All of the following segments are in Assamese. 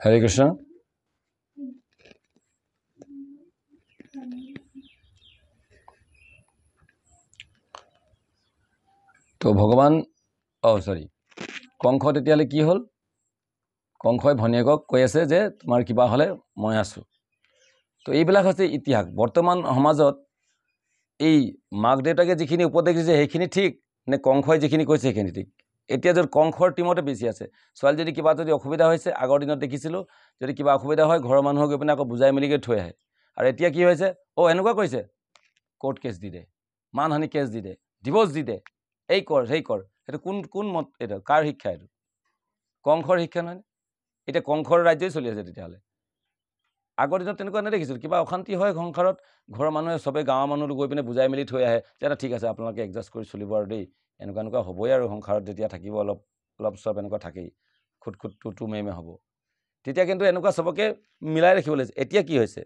হৰে কৃষ্ণ। তো ভগৱান সৰি কংস তেতিয়াহ'লে কি হ'ল? কংসই ভনীয়েকক কৈ আছে যে তোমাৰ কিবা হ'লে মই আছোঁ। তো এইবিলাক হৈছে ইতিহাস। বৰ্তমান সমাজত এই মাক দেউতাকে যিখিনি উপদেশ দিছে সেইখিনি ঠিক নে কংসই যিখিনি কৈছে সেইখিনি ঠিক? এতিয়া যদি কংসৰ টিমতে বেছি আছে। ছোৱালী যদি কিবা যদি অসুবিধা হৈছে, আগৰ দিনত দেখিছিলোঁ যদি কিবা অসুবিধা হয় ঘৰৰ মানুহক গৈ পিনে আকৌ বুজাই মেলি গৈ থৈ আহে। আৰু এতিয়া কি হৈছে? এনেকুৱা কৰিছে, কোৰ্ট কেছ দি দে, মানহানি কেছ দি দে, ডিভোৰ্চ দি দে, এই কৰ সেই কৰ। সেইটো কোন মত? এইটো কাৰ শিক্ষা? এইটো কংসৰ শিক্ষা নহয়। এতিয়া কংসৰ ৰাজ্যই চলি আছে। তেতিয়াহ'লে আগৰ দিনত তেনেকুৱা নেদেখিছিল। কিবা অশান্তি হয় সংসাৰত, ঘৰৰ মানুহে চবেই গাঁৱৰ মানুহ গৈ পিনে বুজাই মেলি থৈ আহে যে এটা ঠিক আছে আপোনালোকে এডজাষ্ট কৰি চলিব আৰু দেই, এনেকুৱা হ'বই আৰু সংসাৰত যেতিয়া থাকিব অলপ চব এনেকুৱা থাকেই, খুট টু মেমে হ'ব। তেতিয়া কিন্তু এনেকুৱা চবকে মিলাই ৰাখিব লাগিছে। এতিয়া কি হৈছে?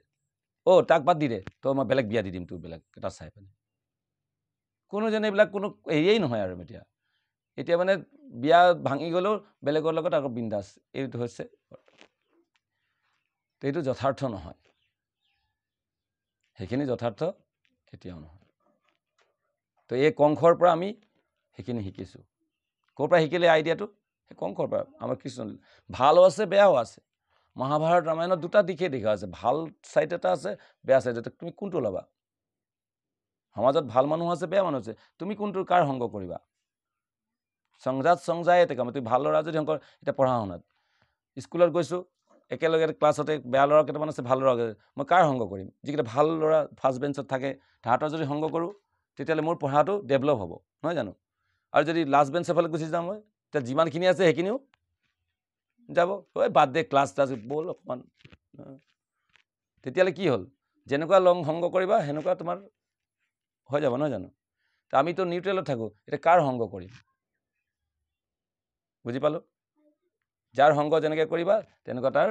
তাক বাদ দি দে, তই মই বেলেগ বিয়া দি দিম, তোৰ বেলেগ এটা চাই পিনে। কোনো যেন এইবিলাক কোনো হেৰিয়েই নহয় আৰু এতিয়া মানে বিয়া ভাঙি গ'লেও বেলেগৰ লগত আকৌ বিন্দাছ। এইটো হৈছে, এইটো যথাৰ্থ নহয়। সেইখিনি যথাৰ্থ কেতিয়াও নহয়। তো এই কংসৰ পৰা আমি সেইখিনি শিকিছোঁ। ক'ৰ পৰা শিকিলে আইডিয়াটো? সেই কংসৰ পৰা। আমাৰ কৃষ্ণ ভালো আছে বেয়াও আছে। মহাভাৰত ৰামায়ণত দুটা দিশেই দেখা আছে, ভাল ছাইড এটা আছে, বেয়া ছাইড এটা। তুমি কোনটো ল'বা? সমাজত ভাল মানুহ আছে, বেয়া মানুহ আছে, তুমি কোনটো কাৰ সংগ কৰিবা? সংজাত সংজাই এতে কাম। তুমি ভাল ল'ৰা যদি সংগ, এতিয়া পঢ়া শুনাত স্কুলত গৈছোঁ, একেলগে ক্লাছতে বেয়া ল'ৰা কেইটামান আছে, ভাল ল'ৰা, মই কাৰ সংগ কৰিম? যিকেইটা ভাল ল'ৰা ফাৰ্ষ্ট বেঞ্চত থাকে তাহাঁতৰ যদি সংগ কৰোঁ তেতিয়াহ'লে মোৰ পঢ়াটো ডেভেলপ হ'ব, নহয় জানো? আৰু যদি লাষ্ট বেঞ্চৰ ফালে গুচি যাওঁ মই, তেতিয়া যিমানখিনি আছে সেইখিনিও যাব। বাদ দে, ক্লাছ ব'ল অকণমান। তেতিয়াহ'লে কি হ'ল? যেনেকুৱা সংগ কৰিবা সেনেকুৱা তোমাৰ হৈ যাব, নহয় জানো? তো আমিতো নিউট্ৰেলত থাকোঁ। এতিয়া কাৰ সংগ কৰিম? বুজি পালোঁ? যাৰ সংগ যেনেকৈ কৰিবা তেনেকুৱা তাৰ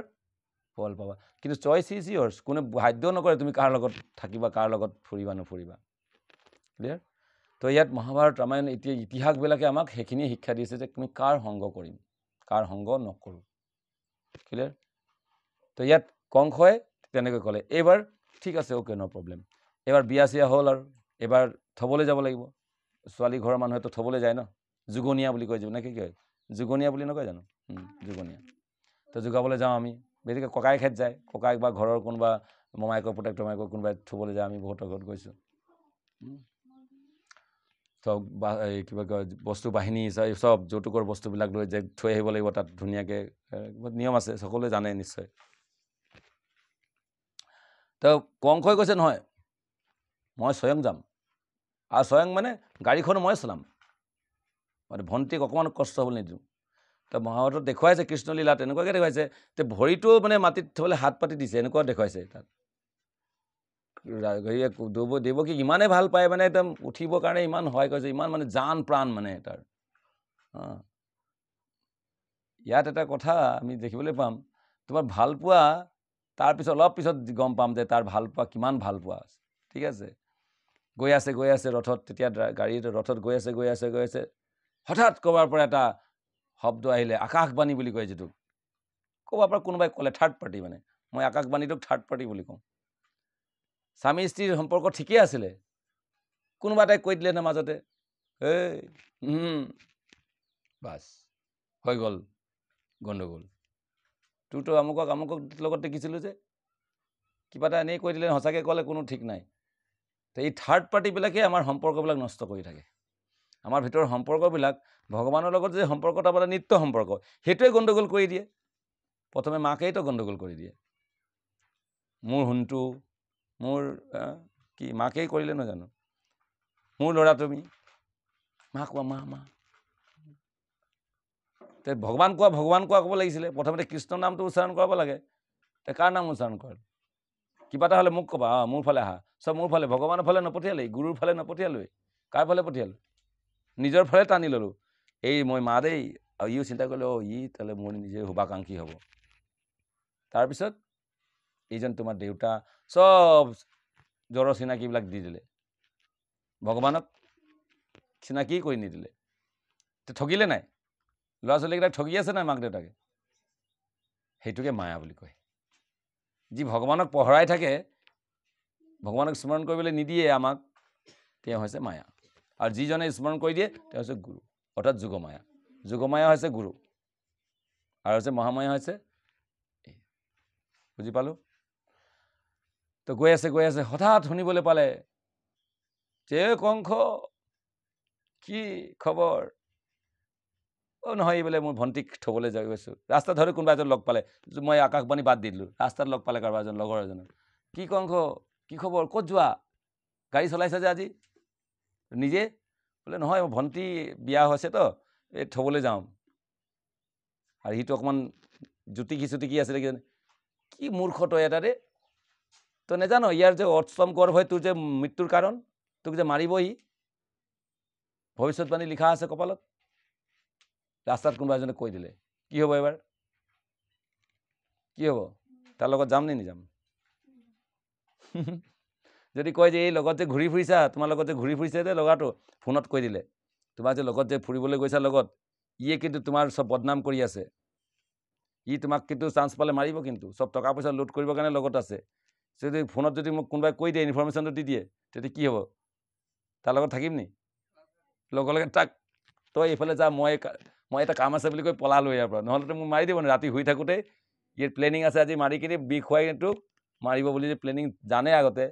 ফল পাবা। কিন্তু চইচ ইজ ইয়ৰ্ছ। কোনে বাধ্য নকৰে তুমি কাৰ লগত থাকিবা, কাৰ লগত ফুৰিবা নফুৰিবা। ক্লিয়াৰ? তো ইয়াত মহাভাৰত ৰামায়ণ এতিয়া ইতিহাসবিলাকে আমাক সেইখিনি শিক্ষা দিছে যে তুমি কাৰ সংগ কৰিম, কাৰ সংগ নকৰোঁ। ক্লিয়াৰ? তো ইয়াত কংসই তেনেকৈ ক'লে, এইবাৰ ঠিক আছে, অ'কে, ন' প্ৰব্লেম। এইবাৰ বিয়া চিয়া হ'ল আৰু এইবাৰ থ'বলৈ যাব লাগিব। ছোৱালী ঘৰৰ মানুহেতো থ'বলৈ যায় ন, যুগনীয়া বুলি কয়, নে কি কয়? যুগনীয়া বুলি নকয় জানো? যুগনীয়া। তো যোগাবলৈ যাওঁ আমি, বেছিকৈ ককাইক যায়, ককাইক বা ঘৰৰ কোনোবা মমাইকৰ পুতেক টমাইকৰ কোনোবাই থ'বলৈ যায়। আমি বহুতৰ ঘৰত গৈছোঁ। চব কিবা কয় বস্তু বাহিনী চব যৌতুকৰ বস্তুবিলাক লৈ যে থৈ আহিব লাগিব তাত ধুনীয়াকৈ, নিয়ম আছে, সকলোৱে জানে নিশ্চয়। তো কংসই কৈছে নহয়, মই স্বয়ং যাম। আৰু স্বয়ং মানে গাড়ীখনো মই চলাম, মানে ভণ্টিক অকণমান কষ্ট হ'বলৈ নিদিওঁ। তো মহাভাৰতত দেখুৱাইছে কৃষ্ণলীলা তেনেকুৱাকৈ দেখুৱাইছে। তো ভৰিটো মানে মাটিত থ'বলৈ হাত পাতি দিছে, এনেকুৱা দেখুৱাইছে তাত। দেৱকীক ইমানেই ভাল পায়, মানে একদম উঠিবৰ কাৰণে ইমান সহায় কৰিছে, ইমান মানে জান প্ৰাণ মানে তাৰ। ইয়াত এটা কথা আমি দেখিবলৈ পাম, তোমাৰ ভাল পোৱা তাৰপিছত অলপ পিছত গম পাম যে তাৰ ভাল পোৱা কিমান ভাল পোৱা আছে। ঠিক আছে, গৈ আছে ৰথত, তেতিয়া গাড়ীত ৰথত গৈ আছে, হঠাৎ ক'ৰবাৰ পৰা এটা শব্দ আহিলে, আকাশবাণী বুলি কয় যিটো। ক'ৰবাৰ পৰা কোনোবাই ক'লে, থাৰ্ড পাৰ্টি, মানে মই আকাশবাণীটোক থাৰ্ড পাৰ্টি বুলি কওঁ। স্বামী স্ত্ৰীৰ সম্পৰ্ক ঠিকেই আছিলে, কোনোবা এটাই কৈ দিলে ন মাজতে, বাছ হৈ গ'ল গণ্ডগোল। তোৰতো আমুকক লগত দেখিছিলোঁ যে, কিবা এটা এনেই কৈ দিলে, সঁচাকৈ ক'লে কোনো ঠিক নাই। তো এই থাৰ্ড পাৰ্টিবিলাকে আমাৰ সম্পৰ্কবিলাক নষ্ট কৰি থাকে। আমাৰ ভিতৰৰ সম্পৰ্কবিলাক ভগৱানৰ লগত যে সম্পৰ্ক এটা নিত্য সম্পৰ্ক, সেইটোৱে গণ্ডগোল কৰি দিয়ে। প্ৰথমে মাকেইতো গণ্ডগোল কৰি দিয়ে। মোৰ সোণটো, মোৰ কি মাকেই কৰিলে নহয় জানো? মোৰ ল'ৰা তুমি, মা কোৱা, মা। তে ভগৱান কোৱা ক'ব লাগিছিলে। প্ৰথমতে কৃষ্ণ নামটো উচ্চাৰণ কৰাব লাগে। তে কাৰ নাম উচ্চাৰণ কৰে? কিবা এটা হ'লে মোক ক'বা, মোৰ ফালে আহা, চব মোৰ ফালে, ভগৱানৰ ফালে নপঠিয়ালেই, গুৰুৰ ফালে নপঠিয়ালোৱেই, কাৰ ফালে পঠিয়ালোঁ? নিজৰ ফালে টানি ল'লোঁ। এই মই মা দেই, আৰু ইও চিন্তা কৰিলে, তাহলে মোৰ নিজে শুভাকাংক্ষী হ'ব। তাৰপিছত এইজন তোমাৰ দেউতা, চব জ্বৰৰ চিনাকিবিলাক দি দিলে, ভগৱানক চিনাকি কৰি নিদিলে। ঠগিলে নাই? ল'ৰা ছোৱালীকেইটাক ঠগি আছে নাই মাক দেউতাকে? সেইটোকে মায়া বুলি কয়। যি ভগৱানক পহৰাই থাকে, ভগৱানক স্মৰণ কৰিবলৈ নিদিয়ে আমাক, তেওঁ হৈছে মায়া। আৰু যিজনে স্মৰণ কৰি দিয়ে তেওঁ হৈছে গুৰু, অৰ্থাৎ যোগমায়া। যোগমায়া হৈছে গুৰু আৰু হৈছে মহামায়া হৈছে, বুজি পালোঁ? তো গৈ আছে হঠাৎ শুনিবলৈ পালে যে কংস কি খবৰ? নহয় বোলে মোৰ ভণ্টিক থ'বলৈ যাই গৈছোঁ, ৰাস্তাত ধৰি কোনোবা এজন লগ পালে, মই আকাশবাণী বাদ দি দিলোঁ, ৰাস্তাত লগ পালে কাৰোবাৰ এজন লগৰ এজনৰ, কি কংস কি খবৰ, ক'ত যোৱা, গাড়ী চলাইছা যে আজি? নিজে বোলে নহয় মোৰ ভণ্টি বিয়া হৈছেতো, এই থ'বলৈ যাওঁ। আৰু সিটো অকণমান জুতিকি আছিলে, কি মূৰ্খ তই এটা দে, তই নেজানো ইয়াৰ যে অষ্টম গৰ্ভ হয় তোৰ যে মৃত্যুৰ কাৰণ, তোক যে মাৰিবহি, ভৱিষ্যতবাণী লিখা আছে কপালত। ৰাস্তাত কোনোবা এজনে কৈ দিলে, কি হ'ব এবাৰ? কি হ'ব? তাৰ লগত যাম নে নিযাম? যদি কয় যে এই লগত যে ঘূৰি ফুৰিছা, তোমাৰ লগত যে ঘূৰি ফুৰিছে যে ল'ৰাটো, ফোনত কৈ দিলে তোমাৰ যে লগত যে ফুৰিবলৈ গৈছা লগত, ইয়ে কিন্তু তোমাৰ চব বদনাম কৰি আছে, ই তোমাক কিন্তু চান্স পালে মাৰিব, কিন্তু চব টকা পইচা লুট কৰিবৰ কাৰণে লগত আছে। যদি ফোনত যদি মোক কোনোবাই কৈ দিয়ে, ইনফৰমেশ্যনটো দি দিয়ে, তেতিয়া কি হ'ব? তাৰ লগত থাকিম নি? লগে লগে তাক তই এইফালে যা, মই এটা কাম আছে বুলি কৈ পলালো ইয়াৰ পৰা, নহ'লেতো মোক মাৰি দিব নি? ৰাতি শুই থাকোঁতে ইয়াৰ প্লেনিং আছে আজি মাৰি কিনি বিষ খুৱাই কিন্তু মাৰিব বুলি যে প্লেনিং জানে আগতে,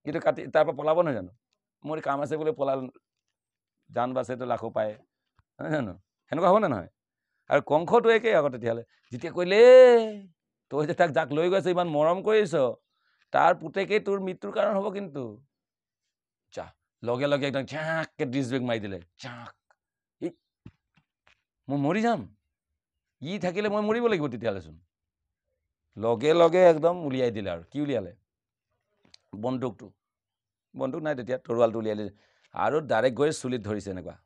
কিন্তু কাটি তাৰ পৰা পলাব নহয় জানো? মোৰ কাম আছে বুলি পলাল, জান বাচেতো লাখো পায়, নহয় জানো? সেনেকুৱা হ'ব নে নহয়? আৰু কংসটো একেই আগত তেতিয়াহ'লে, যেতিয়া কৰিলে তই যে তাক যাক লৈ গৈছ ইমান মৰম কৰিছ, তাৰ পুতেকেই তোৰ মৃত্যুৰ কাৰণ হ'ব কিন্তু। যা লগে লগে একদম ঝাঁককে ডিছ ব্ৰেক মাৰি দিলে, ঝাঁক, মই মৰি যাম, ই থাকিলে মই মৰিব লাগিব তেতিয়াহ'লেচোন। লগে লগে একদম উলিয়াই দিলে। আৰু কি উলিয়ালে? বন্দুকটো, বন্দুক নাই তেতিয়া, তৰোৱালটো উলিয়াই দিলে আৰু ডাইৰেক্ট গৈ চুলিত ধৰিছে, এনেকুৱা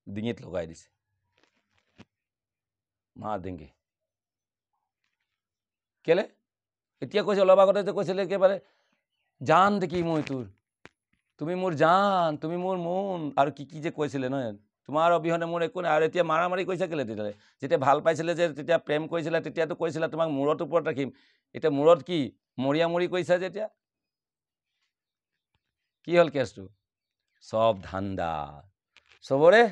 ডিঙিত লগাই দিছে, মাৰ ডিঙি। কেলে? এতিয়া কৈছে, অলপ আগতে যে কৈছিলে একেবাৰে জান দেখি মই তোৰ, তুমি মোৰ জান, তুমি মোৰ মন, আৰু কি কি যে কৈছিলে নহয়, তোমাৰ অবিহনে মোৰ একো নাই। আৰু এতিয়া মাৰামাৰি কৈছে কেলে তেতিয়াহ'লে? যেতিয়া ভাল পাইছিলে যে, তেতিয়া প্ৰেম কৰিছিলে, তেতিয়াতো কৈছিলা তোমাক মূৰত ওপৰত ৰাখিম, এতিয়া মূৰত কি মৰিয়া মৰি কৈছা যে, এতিয়া কি হ'ল কেছটো? চব ধান্দা, চবৰে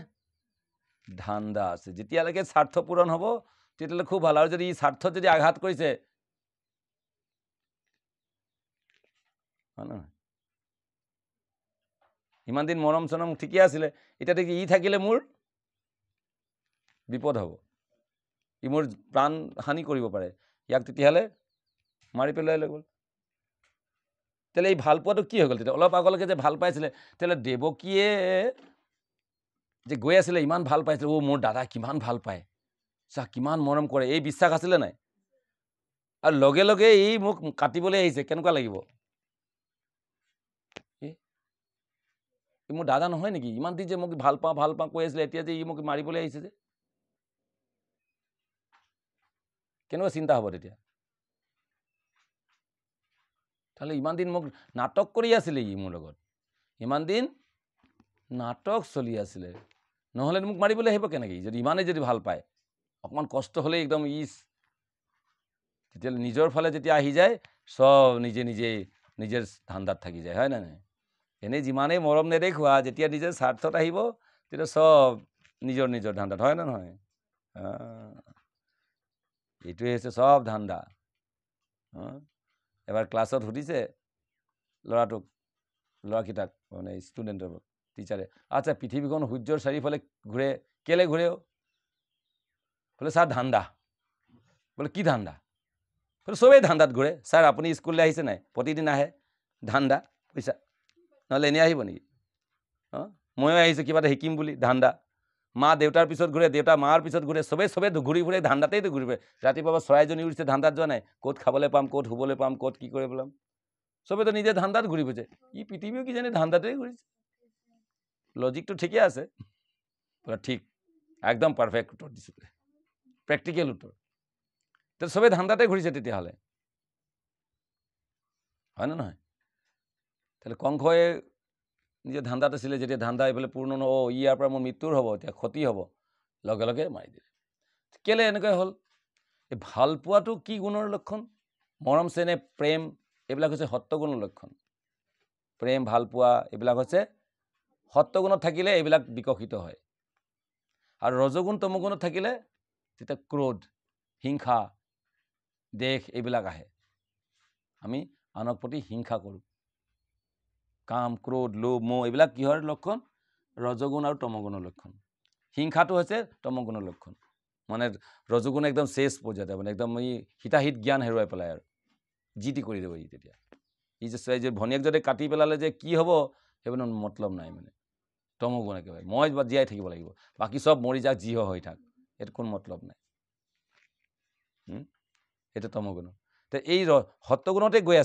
ধান্দা আছে। যেতিয়ালৈকে স্বাৰ্থ পূৰণ হ'ব তেতিয়াহ'লে খুব ভাল, আৰু যদি ই স্বাৰ্থত যদি আঘাত কৰিছে, হয় নহয়? ইমান দিন মৰম চৰম ঠিকে আছিলে, এতিয়া দেখি ই থাকিলে মোৰ বিপদ হ'ব, ই মোৰ প্ৰাণ হানি কৰিব পাৰে, ইয়াক তেতিয়াহ'লে মাৰি পেলাই লৈ গ'ল। তেতিয়াহ'লে এই ভাল পোৱাটো কি হৈ গ'ল? তেতিয়া অলপ আগলৈকে যে ভাল পাইছিলে, তেতিয়াহ'লে দেৱকীয়ে যে গৈ আছিলে ইমান ভাল পাইছিলে, মোৰ দাদা কিমান ভাল পায়, চা কিমান মৰম কৰে, এই বিশ্বাস আছিলে নাই? আৰু লগে লগে ই মোক কাটিবলৈ আহিছে, কেনেকুৱা লাগিব? মোৰ দাদা নহয় নেকি? ইমান দিন যে মোক ভাল পাওঁ কৈ আছিলে, এতিয়া যে ই মোক মাৰিবলৈ আহিছে যে, কেনেকুৱা চিন্তা হ'ব তেতিয়া? তাহলে ইমান দিন মোক নাটক কৰি আছিলে, ই মোৰ লগত ইমান দিন নাটক চলি আছিলে, নহ'লে মোক মাৰিবলৈ আহিব কেনেকৈ? যদি ইমানেই যদি ভাল পায়, অকণমান কষ্ট হ'লেই একদম তেতিয়াহ'লে নিজৰ ফালে যেতিয়া আহি যায়, চব নিজেৰ ধান্দাত থাকি যায়, হয় না নাই? এনেই যিমানেই মৰম নেদেখুৱা, যেতিয়া নিজৰ স্বাৰ্থত আহিব তেতিয়া চব নিজৰ ধান্দাত, হয় না নহয়? এইটোৱে হৈছে চব ধান্দা। এবাৰ ক্লাছত সুধিছে ল'ৰাকেইটাক, মানে ষ্টুডেণ্টৰ টিচাৰে, আচ্ছা পৃথিৱীখন সূৰ্যৰ চাৰিওফালে ঘূৰে, কেলে ঘূৰে? বোলে ছাৰ ধান্দা। বোলে কি ধান্দা? বোলে চবেই ধান্দাত ঘূৰে। ছাৰ আপুনি স্কুললৈ আহিছে নাই? প্ৰতিদিন আহে, ধান্দা পইচা, নহ'লে এনেই আহিব নেকি? ময়ো আহিছোঁ কিবা এটা শিকিম বুলি, ধান্দা। মা দেউতাৰ পিছত ঘূৰে, দেউতা মাৰ পিছত ঘূৰে, চবেই ঘূৰি ফুৰে, ধান্দাতেইতো ঘূৰি ফুৰে। ৰাতিপুৱা চৰাইজনী উৰিছে, ধান্দাত যোৱা নাই? ক'ত খাবলৈ পাম, ক'ত শুবলৈ পাম, ক'ত কি কৰিব পাম, চবেইতো নিজে ধান্দাত ঘূৰি ফুৰিছে। ই পৃথিৱীও কিজানি ধান্দাতেই ঘূৰিছে। লজিকটো ঠিকে আছে, ঠিক, একদম পাৰফেক্ট উত্তৰ দিছোঁ, প্ৰেক্টিকেল উত্তৰ। তো চবেই ধান্দাতে ঘূৰিছে তেতিয়াহ'লে, হয় নে নহয়? তাহলে কংসই নিজে ধান্দাত আছিলে, যেতিয়া ধান্দা এইফালে পূৰ্ণ নহ'ব, ইয়াৰ পৰা মোৰ মৃত্যুৰ হ'ব, এতিয়া ক্ষতি হ'ব, লগে লগে মাৰি দিলে। কেলে এনেকৈ হ'ল? এই ভাল পোৱাটো কি গুণৰ লক্ষণ? মৰম চেনেহ প্ৰেম এইবিলাক হৈছে সত্যগুণৰ লক্ষণ। প্ৰেম ভাল পোৱা এইবিলাক হৈছে সত্যগুণত থাকিলে এইবিলাক বিকশিত হয়। আৰু ৰজগুণ তমগুণত থাকিলে তেতিয়া ক্ৰোধ হিংসা দেশ এইবিলাক আহে। আমি আনক প্ৰতি হিংসা কৰোঁ। কাম ক্ৰোধ লোভ মোহ এইবিলাক কিহৰ লক্ষণ? ৰজগুণ আৰু তমগুণৰ লক্ষণ। হিংসাটো হৈছে তমগুণৰ লক্ষণ। মানে ৰজগুণ একদম শেষ পৰ্যায়তে মানে একদম ই হিতাহিত জ্ঞান হেৰুৱাই পেলাই আৰু যি টি কৰি দিব ই। তেতিয়া ই যে ভনীয়েক যদি কাটি পেলালে যে কি হ'ব সেইবোৰ মতলব নাই। মানে তমগুণ একেবাৰে মই জীয়াই থাকিব লাগিব, বাকী চব মৰি যাক যি হৈ থাক, এইটো কোনো মতলব নাই। সেইটো তমগুণ। তো এই সত্যগুণতে গৈ আছে।